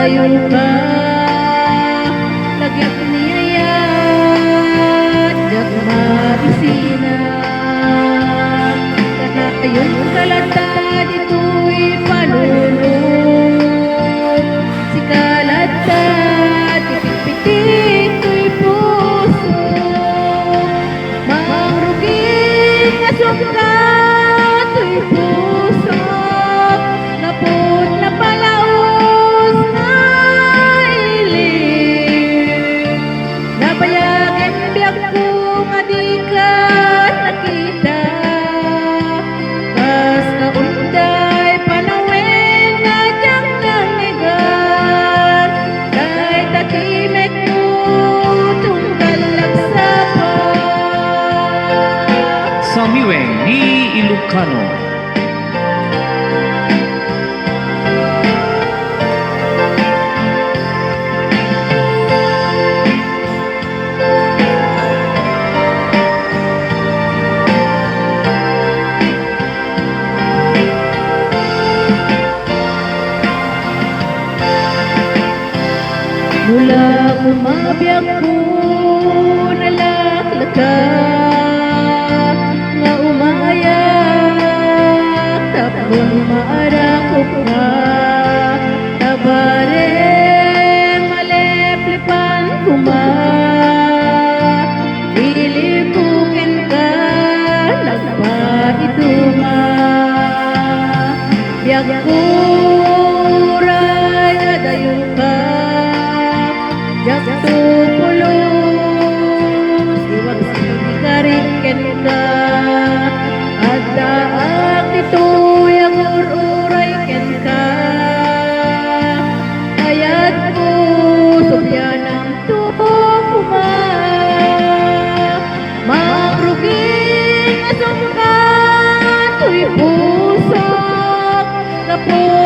dayon ka lagit niyaya jak mabisina kanayon kalata dito'y panunod si kalata tipik-pitik ko'y puso mangruging asungka to'y puso napod na palaos na ilim nabayagin biyak ko nga di ka nakita kas kaunday panawin nga diyang nangigan kahit takimek mo tungkal lagsapa Samiweng ni Ilocano. mula umabyak ko nalaklaka nga umayak tapos maarakop nga tabare maleplipan kuma ilipukin ka nagpaiduma biyak ko raya dayon ka jak tupulos iwag sigariken ka adda ito yang ururay ken ka ayat ko subyan ang tukuma magruging asong ka to'y pusok kapos